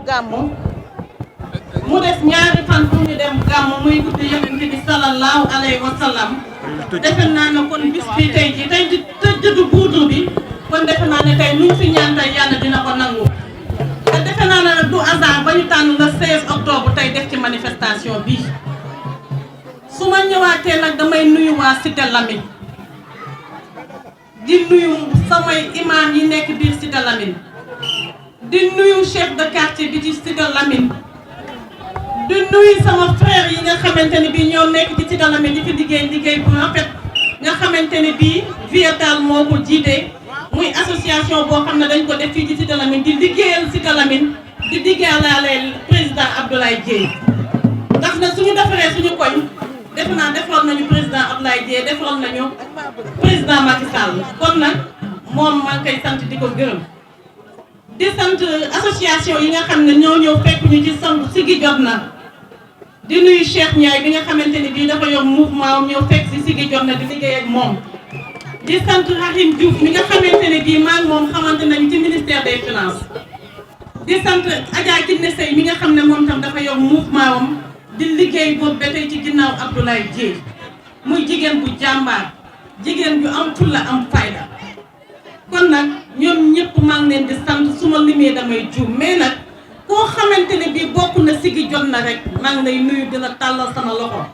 gàmmu mu des ñaari fan pour ñu dem gàmmu muy guddi yonent bi sallallahu alayhi wa sallam defe naa ne kon bis bi tey ji tey di tëjjëdu buutu bi kon defe naa ne tey luñ fi ñaan tey yàlla dina ko nangu te defe naa ne du hasard ba ñu tànn le 16 octobre tey def ci manifestation bi su ma ñëwaatee nag damay nuyu waa Cité Lamine di nuyu samay imam yi nekk biir Cité Lamine di nuyu chef de quartier bi ci Cité Lamine di nuyu sama frère yi nga xamante ne bii ñoo nekk ci Cité Lamine di fi liggéey bu rafet nga xamante ne bii Viatal moo ko jiite muy association boo xam ne dañ ko def fii ci Cité Lamine di liggéeyal Cité Lamine di liggéeyal président Abdoulaye Dièye ndax na suñu defaree suñu koñ def naa defaroon nañu président Abdoulaye Dièye defaroon nañu président Macky Sall kon nag moom maa ngi koy sant di ko gërëm di sant association yi nga xam ne ñoo ñëw fekk ñu ci sant Siggi Jot Na di nuyu Cheikh Ndiaye bi nga xamante ni bii dafa yor mouvement ñëw fekk si Siggi Jot Na di liggéey ak moom di sant Rahim Diouf mi nga xamante ne bii maa ngi moom xamante nañu ci ministère des finances di sant Adja Kiné Sey mi nga xam ne moom tam dafa yor mouvement am di liggéey boobu ba tey ci ginnaaw Abdoulaye Dièye muy jigéen bu jàmbaar jigéen ju am fulla am fayda kon nag ñoom ñëpp maa ngi leen di sant su ma limee damay juum mais nag koo xamante ne bii bokk na Siggi Jot Na rek maa ngi lay nuyu di la tàllal sama loxo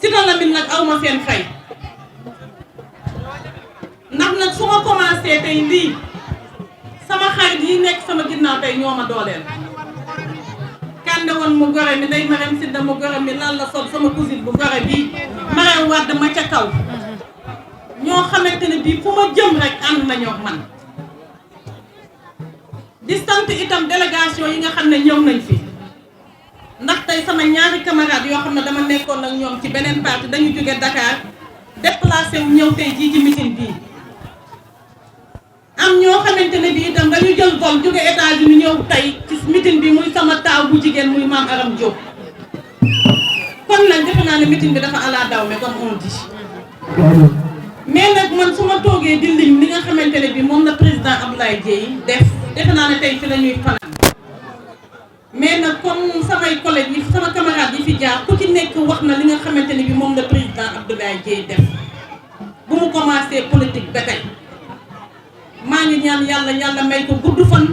Cité Lamine nag aw ma seen fay ndax nag su ma commencé tey lii sama xarit yi nekk sama ginnaaw tey ñoo ma dooleel kande woon mu gore mi day Marème Sidda mu gore mi lan la sol sama cousine bu gore bii Marème Wade ma ca kaw ñoo xamante ne bii fu ma jëm rek ànd nañoo ak man di sant itam délégation yi nga xam ne ñëw nañ fi ndax tey sama ñaari camarades yoo xam ne dama nekkoon ak ñoom ci beneen parti dañu jóge Dakar déplacé wu ñëw tey jii ci meeting bii am ñoo xamante ne bii itam dañu jël vol jóge États-Unis ñëw tey ci meeting bi muy sama taaw bu jigéen muy Mame Aram Diop kon nag defe naa ne meeting bi dafa ala daw me comme on dit mais nag man su ma toogee di lim li nga xamante ne bii moom la président Abdoulaye Dièye defe naa ne tey fi la ñuy fanaan mais nag comme samay collègues yi sama camarades yi fi jaar ku ci nekk wax na li nga xamante ne bii moom la président Abdoulaye Dièye def bu mu commencé politique ba tey maa ngi ñaan yàlla may ko gudd fan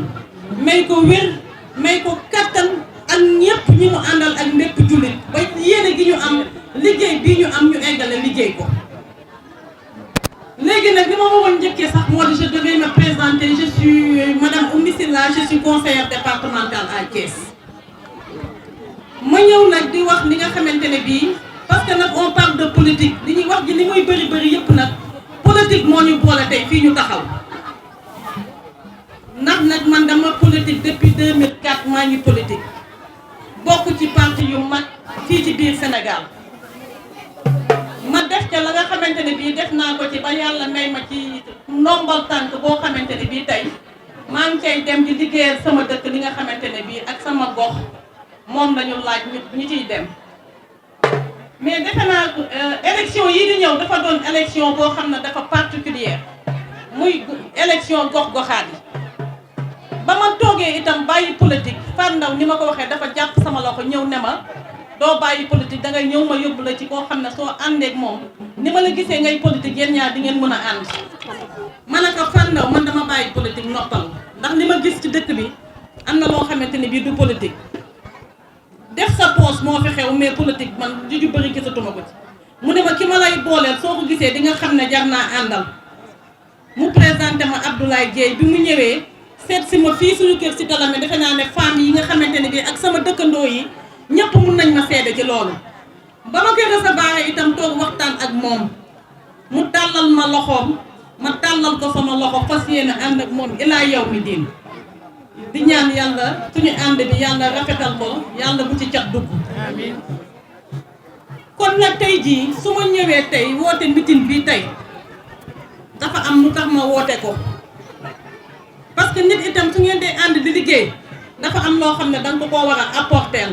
may ko wér may ko kattan ak ñëpp ñi mu àndal ak mbépp jullit ba yéene gi ñu am liggéey bii ñu am ñu eggale liggéey ko léegi nag li ma waroon njëkkee sax moo di je devais me présenter je suis madame Oumy Sylla je suis conseillère départementale à Thiès ma ñëw nag di wax li nga xamante ne bii parce que nag on parle de politique li ñuy wax ji li muy bëri yëpp nag politique moo ñu boole tey fii ñu taxaw ndax nag man dama politique depuis 2004 maa ngi politique bokk ci parti yu mag fii ci biir Sénégal ma def ca la nga xamante ne bii def naa ko ci ba yàlla may ma ci ndombal tànk boo xamante ne bii tey maa ngi cay dem di liggéeyal sama dëkk li nga xamante ne bii ak sama gox moom lañu laaj ñu ciy dem mais defe naa élection yi di ñëw dafa doon élection boo xam ne dafa particulière muy élection gox-goxaat yi ba ma toogee itam bàyyi politique Fatou Ndaw ni ma ko waxee dafa jàpp sama loxo ñëw ne ma doo bàyyi politique dangay ñëw ma yóbbu la ci koo xam ne soo àndeek moom ni ma la gisee ngay politique yéen ñaar di ngeen mën a ànd ma ne ko Fatou Ndaw man dama bàyyi politique noppal ndax li ma gis ci dëkk bi am na loo xamante ne bii du politique def sa poche moo fi xew mais politique man ju bëri gisatuma ko ci mu ne ma ki ma lay booleel soo ko gisee di nga xam ne jar naa àndal mu présenté ma Abdoulaye Dièye bi mu ñëwee seet si ma fii suñu kër Cité Lamine defe naa ne femmes yi nga xamante ne bii ak sama dëkkandoo yi ñëpp mun nañ ma seede ci loolu ba ma koy recevoir itam toog waxtaan ak moom mu tàllal ma loxoom ma tàllal ko sama loxo fas yéene ànd ak moom ilaa yow mi diin di ñaan yàlla suñu ànd bi yàlla rafetal ko yàlla bu ci cat dugg amiin kon nag tey jii su ma ñëwee tey woote meeting bi tey dafa am lu tax ma woote ko parce que nit itam su ngeen dee ànd di liggéey dafa am loo xam ne danga ko koo war a apporter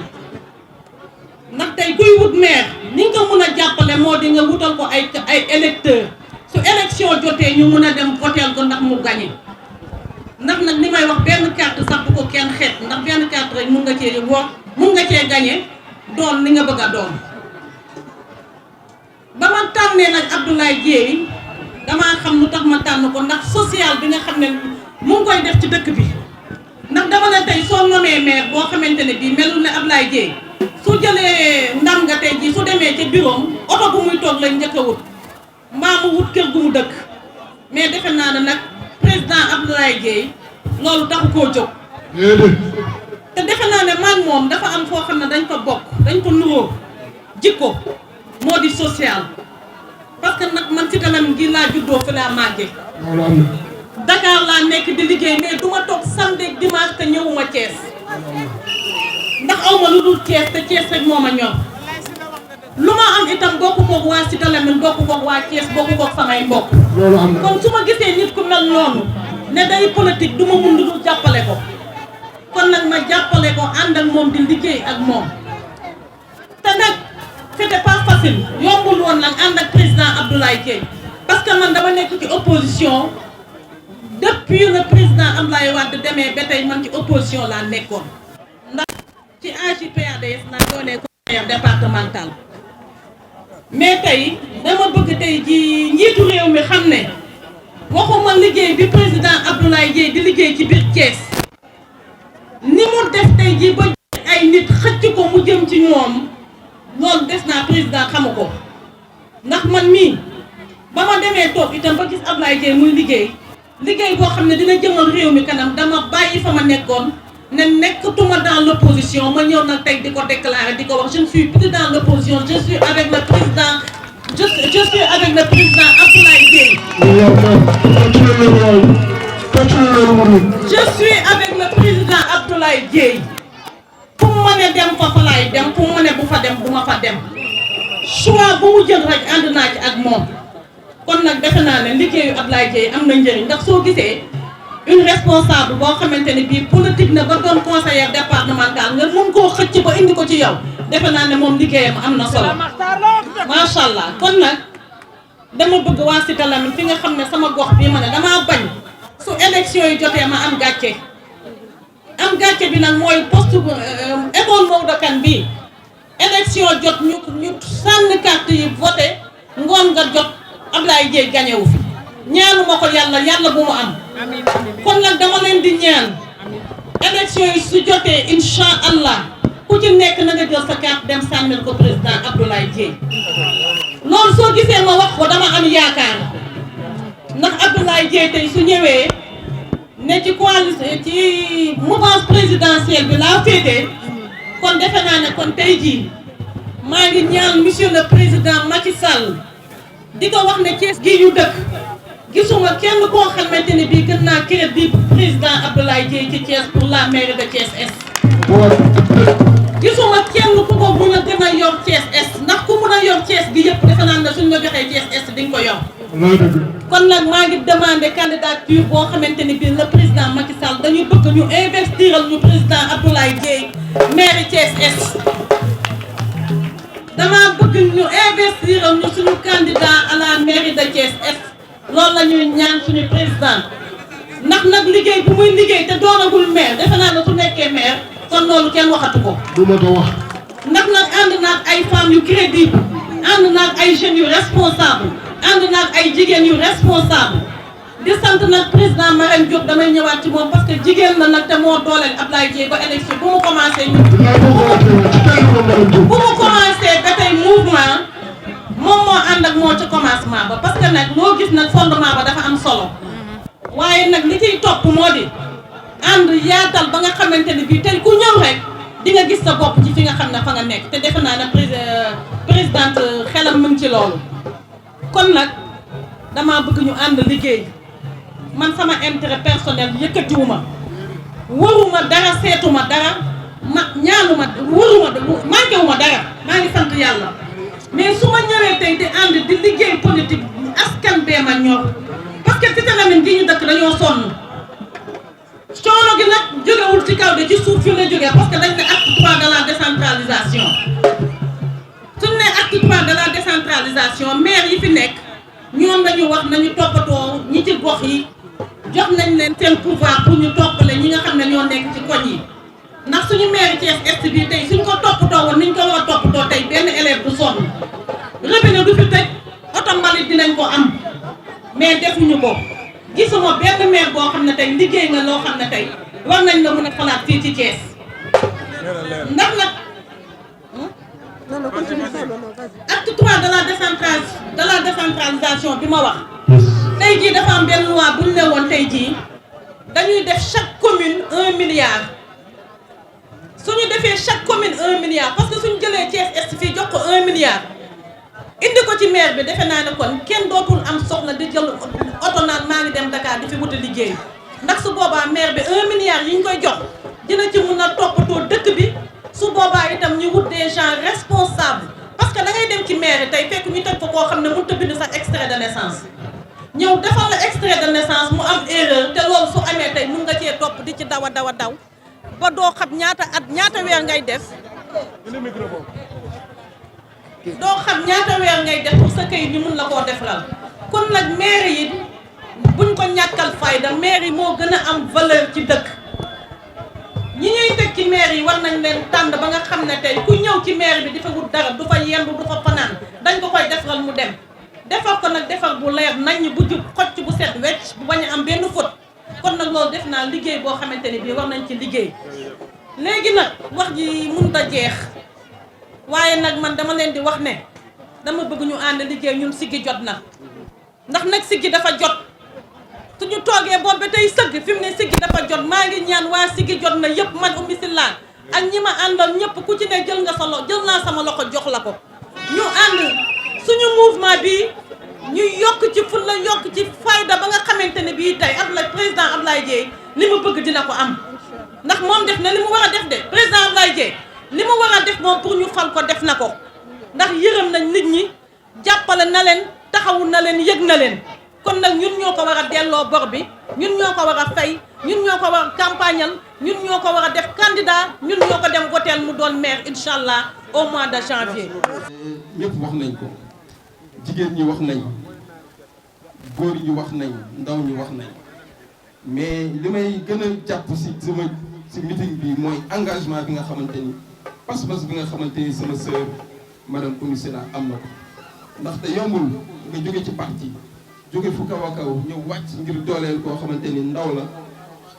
ndax tey kuy wut maire ni nga ko mën a jàppale moo di nga wutal ko ay électeurs su élection jotee ñu mën a dem voter ko ndax mu gagné ndax nag li may wax benn carte sax bu ko kenn xeet ndax benn carte rek mun nga cee wax mun nga cee gagné doon li nga bëgg a doon. ba ma tànnee nag Abdoulaye Dièye damaa xam lu tax ma tànn ko ndax social bi nga xam ne mu ngi koy def ci dëkk bi ndax dama ne tey soo nommee maire boo xamante ne bii melul ne Abdoulaye Dièye su jëlee ndam nga tey jii su demee ca bureau oto bu muy toog lañ njëkk a wut mbaa mu wut kër gu mu dëkk mais defe naa ne nag président Abdoulaye Dièye loolu taxu koo jóg. te defe naa ne man moom dafa am foo xam ne dañ ko bokk dañ ko nuróo jikko moo di social parce que nag man ci kanam gi laa juddoo fi laa màggee. Dakar laa nekk di liggéey mais du ma toog samedi dimanche te ñëwuma Thiès ndax aw ma lu dul Thiès te Thiès rek moo ma ñor lu ma am itam bokk koog waa Cité Lamy bokk koog waa Thiès bokk koog samay mbokk. kon su ma gisee nit ku mel noonu ne day politique du ma mun lu dul jàppale ko kon nag ma jàppale ko ànd ak moom di liggéey ak moom te nag c'était pas facile yombul woon nag ànd ak président Abdoulaye Dièye parce que man dama nekk ci opposition. depuis le président Abdoulaye Wade demee ba tey man ci opposition laa nekkoon ndax ci AJ/PADS laa doonee conseiller départemental mais tey dama bëgg tey ji njiitu réew mi xam ne waxuma liggéey bi président Abdoulaye Dièye di liggéey ci biir Thiès ni mu def tey ji ba ay nit xëcc ko mu jëm ci moom loolu des naa président xamu ko ndax man mii ba ma demee toog itam ba gis Abdoulaye Dièye muy liggéey boo xam ne dina jëmal réew mi kanam dama bàyyi fa ma nekkoon ne nekkatuma dans l'opposition ma ñëw nag tey di ko déclarer di ko wax je ne suis plus dans l'opposition je suis avec le président je suis avec le président Abdoulaye Dièye. Je suis avec le président Abdoulaye Dièye. fu mu mën a dem fa laay dem fu mu mën a bu fa dem bu ma fa dem choix bu mu jël rek ànd naa ci ak moom. kon nag defe naa ne liggéeyu Abdoulaye Dièye am na njëriñ ndax soo gisee une responsable boo xamante ne bii politique na ba doon conseillère départemental nga mun koo xëcc ba indi ko ci yow defe naa ne moom liggéeyam am na solo macha allah. kon nag dama bëgg waa Cité Lamy fi nga xam ne sama gox bii ma ne damaa bañ su élection yi jotee ma am gàcce bi nag mooy poste école Maodo Kane bii élection jot ñu sànni carte yi voté ngoon nga jot. Abdoulaye Dièye gañewu fi ñaanuma ko yàlla bu mu am kon nag dama leen di ñaan élection yi su jotee incha allah ku ci nekk na nga jël sa carte dem sànnil ko président Abdoulaye Dièye loolu soo gisee ma wax ko dama am yaakaar ndax Abdoulaye Dièye tey su ñëwee ne ci coalition ci mouvance présidentielle bi laa féetee kon defe naa ne kon tey jii maa ngi ñaan monsieur le président Macky Sall di ko wax ne Thiès gii ñu dëkk gisuma kenn koo xamante ne bii gën naa crédible président Abdoulaye Dièye ci Thiès pour la mairie de Thiès Est. gisuma kenn ku ko mun a gën a yor Thiès Est ndax ku mun a yor Thiès gi yëpp defe naa ne suñ la joxee Thiès Est di nga ko yor. kon nag maa ngi demandé candidature boo xamante ne bii le président Macky Sall dañu bëgg ñu investiral ñu président Abdoulaye Dièye mairie Thiès Est. dama bëgg ñu investir ñu suñu candidat à la mairie de Thiès Est loolu la ñuy ñaan suñu président ndax nag liggéey bu muy liggéey te doonagul maire defe naa ne su nekkee maire kon loolu kenn waxatu ko. du ma ko wax. ndax nag ànd naag ay femmes yu crédible ànd naag ay jeunes yu responsable ànd naag ay jigéen yu responsable di sant nag président Marème Diop damay ñëwaat ci moom parce que jigéen la nag te moo dooleel Abdoulaye Dièye ba élection bu mu commencé ñu. bu mu commencé ba tey mouvement moom moo ànd ak moo ca commencement ba parce que nag loo gis nag fondement ba dafa am solo waaye nag li ciy topp moo di ànd yaatal ba nga xamante ne bii tey ku ñëw rek di nga gis sa bopp ci fi nga xam ne fa nga nekk te defe naa ne présidente xelam mu ngi ci loolu kon nag dama bëgg ñu ànd liggéey man sama intérêt personnel yëkkatiwuma waruma dara seetuma dara ma ñaanuma waruma manqué wuma dara maa ngi sant yàlla mais su ma ñëwee tey di ànd di liggéey politique askan bee ma ñor parce que Cité Lamy gi ñu dëkk dañoo sonn coono gi nag jógewul ci kaw de ci suuf fi la jógee parce que dañ ne acte 3 de la décentralisation suñ ne acte 3 de la décentralisation maire yi fi nekk ñoom lañu wax nañu toppatoo ñi ci gox yi jox nañ leen seen pouvoir pour ñu toppale ñi nga xam ne ñoo nekk ci koñ yi ndax suñu maire Thiès Est bi tey suñ ko toppatoo woon niñ ko war a toppatoo tey benn élève du sonn robinet du fi tëj oto mbalit dinañ ko am mais defuñu ko gisuma benn maire boo xam ne tey liggéey nga loo xam ne tey war nañ la mën a xalaat fii ci Thiès ndax nag acte 3 de la décentralisation bi ma wax tey jii dafa am benn loi bu ñu ne woon tey jii dañuy def chaque commune 1 milliard suñu defee chaque commune 1 milliard parce que suñu jëlee Thiès Est fii jox ko 1 milliard indi ko ci maire bi defe naa ne kon kenn dootul am soxla di jël oto naan maa ngi dem Dakar di fi wuti liggéey ndax su boobaa maire bi 1 milliard yi ñu koy jox dina ci mun a toppatoo dëkk bi su boobaa itam ñu wut des gens responsables parce que da ngay dem ci maire tey fekk ñu teg ko koo xam ne mënut a bind sax extrait de naissance ñëw defal la extrait de naissance mu am erreur te loolu su amee tey mun nga cee topp di ci daw ba doo xam ñaata weer ngay def pour sa kayit ñu mun la koo defal kon nag maire yi buñ ko ñàkkal fayda maire yi moo gën a am valeur ci dëkk ñi ñuy teg ci maire yi war nañ leen tànn ba nga xam ne tey ku ñëw ci maire bi di fa wut dara du fa yendu du fa fanaan dañ ko koy defaral mu dem defar ko nag defar bu leer nañ bu jub xocc bu set wecc bu bañ a am benn faute kon nag loolu def naa liggéey boo xamante ni bii war nañ ci liggéey léegi nag wax ji mënut a jeex waaye nag man dama leen di wax ne dama bëgg ñu ànd liggéey ñun siggi jot na ndax nag siggi dafa jot suñu toogee boobu ba tey sëgg fi mu ne siggi dafa jot maa ngi ñaan waa siggi jot na yëpp man Oumy Sylla ak ñi ma àndal ñëpp ku ci ne jël naa sama loxo jox la ko ñu ànd suñu mouvement bi ñu yokk ci fulla yokk ci fayda ba nga xamante ne bii tey président Ablaye Dièye li mu bëgg dina ko am ndax moom def na li mu war a def de président Ablaye Dièye li mu war a def moom pour ñu fal ko def na ko ndax yërëm nañ nit ñi jàppale na leen taxawu na leen yëg na leen kon nag ñun ñoo ko war a delloo bor bi ñun ñoo ko war a fay ñun ñoo ko war a campagnal ñun ñoo ko war a def candidat ñun ñoo ko dem voteel mu doon maire incha allah au mois de janvier. ñëpp wax nañ ko jigéen ñi wax nañ góor ñi wax nañ ndaw ñi wax nañ mais li may gën a jàpp si meeting bi mooy engagement bi nga xamante ni pas-pas bi nga xamante ni sama sœur madame Oumy Sylla am na ko ndaxte yombul nga jóge ci parti jóge fu kaw a kaw ñëw wàcc ngir dooleel koo xamante ni ndaw la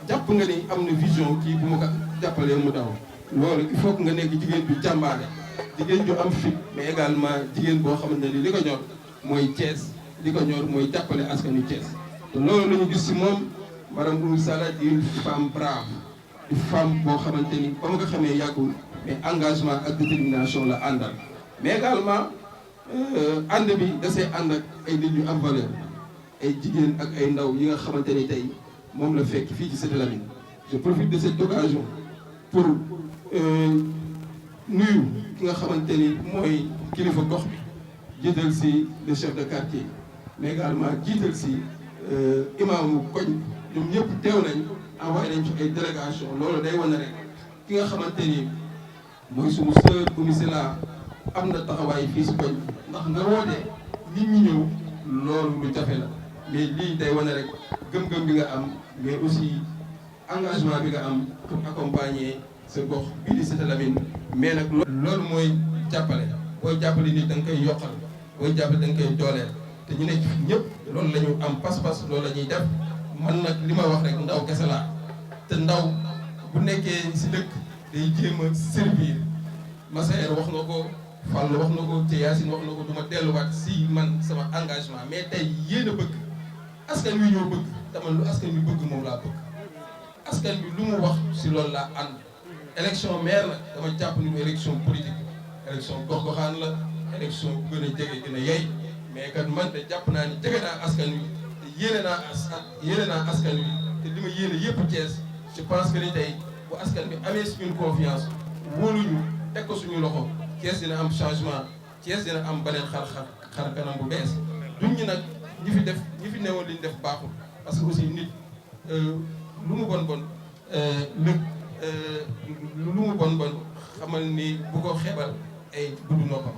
jàpp nga ni am na vision kii bu ma ko jàppalee mu daw loolu il faut que nga nekk jigéen bi jàmbaare jigéen ju am fit mais également jigéen boo xamante ni li ko ñor mooy Thiès li ko ñor mooy jàppale askanu Thiès te loolu la ñu gis si moom madame Oumy Sylla di une femme brave di femme boo xamante ni ba ma ko xamee yàggul mais engagement ak détermination la àndal mais également ànd bi dasee ànd ak ay nit ñu am valeur ay jigéen ak ay ndaw yi nga xamante ni tey moom la fekk fii ci Cité Lamy je profite de cette occasion pour nuyu ki nga xamante ni mooy kilifa gox bi jiital si le chef de quartier mais également jiital si imaamu koñ ñoom ñëpp teew nañ envoyé nañ ci ay délégation loolu day wane rek ki nga xamante ni mooy suñu sœur Oumy Sylla am na taxawaay fii si koñ ndax nga woote nit ñi ñëw loolu lu jafe la mais lii day wane rek gëm-gëm bi nga am mais aussi engagement bi nga am pour accompagner sa gox bii di Cité Lamy mais nag loolu mooy jàppale booy jàppale nit da nga koy yokkal booy jàppale da nga koy dooleel te ñu nekk ñëpp loolu la ñu am pas-pas loolu la ñuy def man nag li ma wax rek ndaw kese laa te ndaw bu nekkee si dëkk day jéem a servir Massaer wax na ko Fall wax na ko ci Yacine wax na ko du ma delluwaat si man sama engagement mais tey yéen a bëgg askan wi ñoo bëgg dama lu askan wi bëgg moom laa bëgg askan bi lu mu wax si loolu laa ànd élection maire nag dama jàpp ni ko élection politique élection gox-goxaan la élection bu gën a jege gën a yey mais kat man de jàpp naa ni jege naa askan wi te yéene naa askan wi te li ma yéene yëpp Thiès je pense que ni tey bu askan bi amee suñu confiance wóoluñu teg ko suñu loxo Thiès dina am changement Thiès dina am beneen xar kanam bu bees duñ ñi nag ñi fi newoon li ñu def baaxul parce que aussi nit lu mu bon xamal ni bu ko xeebal ay gudd noppam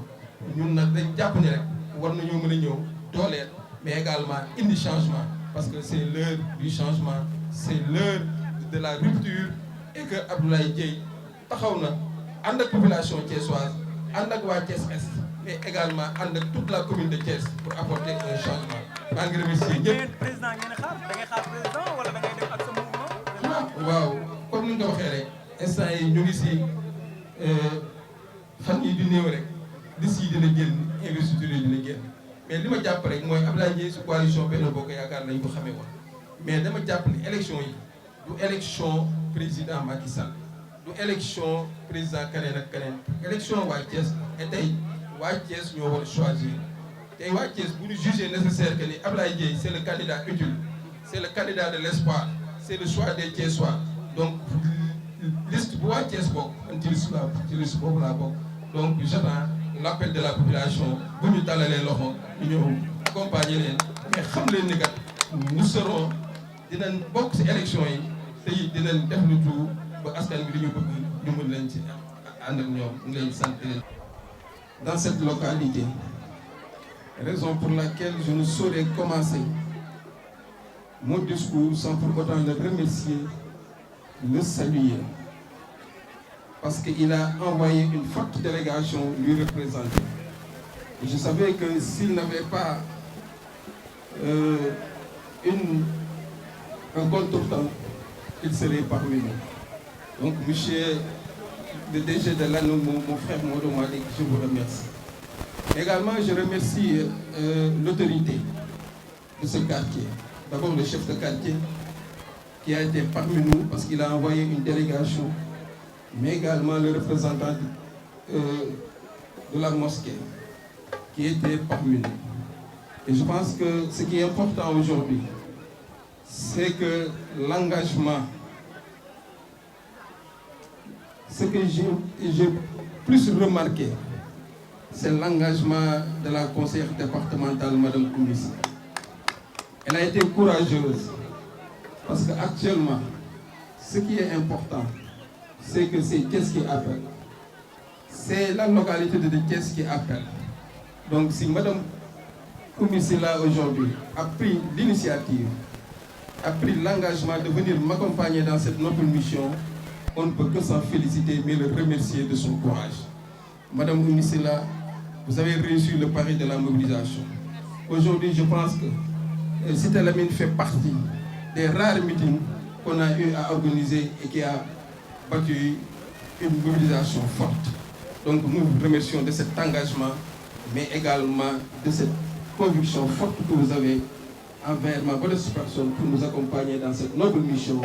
ñun nag dañ jàpp ni rek war nañoo mën a ñëw dooleel mais également indi changement parce que c'est l'heure du changement, c'est l'heure de la rupture et que Abdoulaye Dièye taxaw na ànd ak population thiessoise ànd ak waa Thiès Est mais également ànd ak toute la commune de Thiès pour apporter un changement. maa ngi remercier ñëpp. président ngeen xaar da ngay xaar président wala da ngay dem ak sa mouvement. waaw comme ni nga ko waxee rek instant yi ñu ngi si fan yi di néew rek liste yi dina génn investiture yi dina génn mais li ma jàpp rek mooy Abdoulaye Dièye si coalition Benno Bokk Yaakaar lañ ko xamee woon mais dama jàpp ni élection yi du élection président Macky Sall du élection président keneen ak keneen élection waa Thiès et tey waa Thiès ñoo war a choisir tey waa Thiès bu ñu jugé nécessaire que ni Abdoulaye Dièye c'est le candidat utile c'est le candidat de l'espoir c'est le choix des Thiessois donc liste bu waa Thiès bokk man ci liste boobu laa bokk donc j'attends l'appel de la population bu ñu tàllalee loxo ñu ñëw accompagner leen mais xam leen ni kat nous serons dinañ bokk ci élection yi te it dinañ def lu tout ba askan bi li ñu bëgg ñu mën leen ci ànd ak ñoom ñu leen sant leen. Dans cette localité, raison pour laquelle je ne saurais commencer mon discours sans pour autant le remercier, le saluer, parce qu'il a envoyé une forte délégation lui représenter. Et je savais que s'il n'avait pas un contretemps, il serait parmi nous. Donc, monsieur le DG de l'ANO, mon frère Maodo Malick, je vous remercie. Également, je remercie l'autorité de ce quartier. D'abord le chef de quartier qui a été parmi nous parce qu'il a envoyé une délégation, mais également le représentant de la mosquée qui était parmi nous. Et je pense que ce qui est important aujourd'hui, c'est que l'engagement, ce que j'ai plus remarqué, c'est l'engagement de la conseillère départementale, Madame Koumissi. Elle a été courageuse parce qu'actuellement, ce qui est important, c'est que c'est Thiès qui appelle. C'est la localité de Thiès qui appelle. Donc si Madame Koumissi là aujourd'hui a pris l'initiative, a pris l'engagement de venir m'accompagner dans cette noble mission, on ne peut que s'en féliciter mais le remercier de son courage. Madame Koumissi là, vous avez réussi le pari de la mobilisation. Aujourd'hui, je pense que Cité Lamine fait partie des rares meetings qu'on a eu à organiser et qui a battu une mobilisation forte. Donc nous vous remercions de cet engagement, mais également de cette conviction forte que vous avez envers ma modeste personne pour nous accompagner dans cette noble mission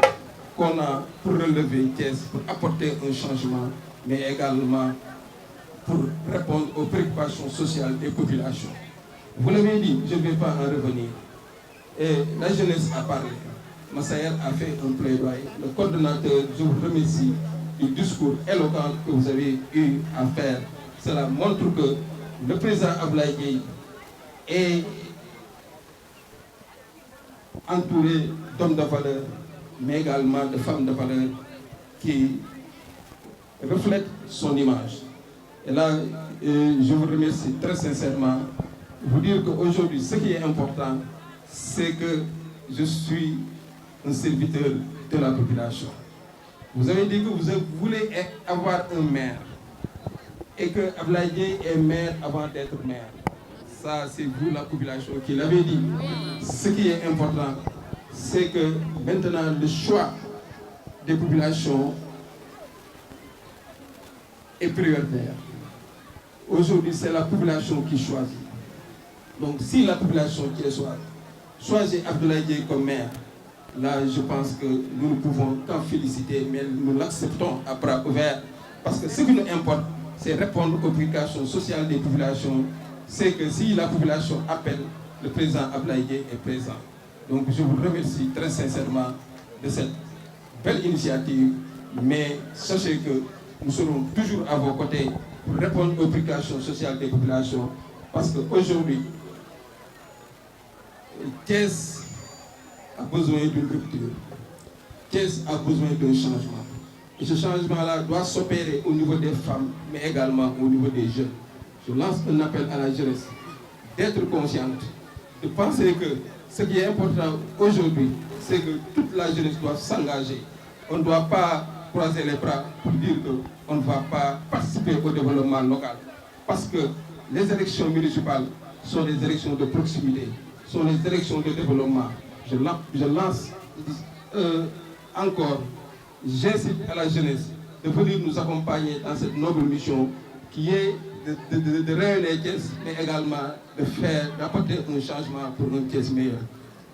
qu'on a pour relever Thiès, pour apporter un changement, mais également pour répondre aux préoccupations sociales des populations. Vous l'avez dit, je ne vais pas en revenir. Et la jeunesse a parlé. Massaer a fait un plaidoyer. Le coordonnateur, je vous remercie du discours éloquent que vous avez eu à faire. Cela montre que le président Abdoulaye Dièye est entouré d'hommes de valeur, mais également de femmes de valeur qui reflètent son image. Et là, je vous remercie très sincèrement. Vous dire qu'aujourd'hui, ce qui est important, c'est que je suis un serviteur de la population. Vous avez dit que vous voulez avoir un maire et que Abdoulaye Dièye est maire avant d'être maire. Ça, c'est vous, la population, qui l'avez dit. Ce qui est important, c'est que maintenant, le choix des populations est prioritaire. Aujourd'hui, c'est la population qui choisit. Donc, si la population qui choisit Abdoulaye Dièye comme maire, là, je pense que nous ne pouvons qu'en féliciter, mais nous l'acceptons à bras ouverts. Parce que ce qui nous importe, c'est répondre aux préoccupations sociales des populations. C'est que si la population appelle, le président Abdoulaye Dièye est présent. Donc, je vous remercie très sincèrement de cette belle initiative. Mais sachez que nous serons toujours à vos côtés pour répondre aux préoccupations sociales des populations. Parce qu'aujourd'hui, Thiès a besoin d'une rupture. Thiès a besoin d'un changement. Et ce changement-là doit s'opérer au niveau des femmes, mais également au niveau des jeunes. Je lance un appel à la jeunesse d'être consciente, de penser que ce qui est important aujourd'hui, c'est que toute la jeunesse doit s'engager. On ne doit pas croiser les bras pour dire qu'on ne va pas participer au développement local. Parce que les élections municipales sont des élections de proximité, sont des élections de développement. Je lance encore, j'incite à la jeunesse de venir nous accompagner dans cette noble mission qui est de rayonner Thiès, mais également d'apporter un changement pour un Thiès meilleur.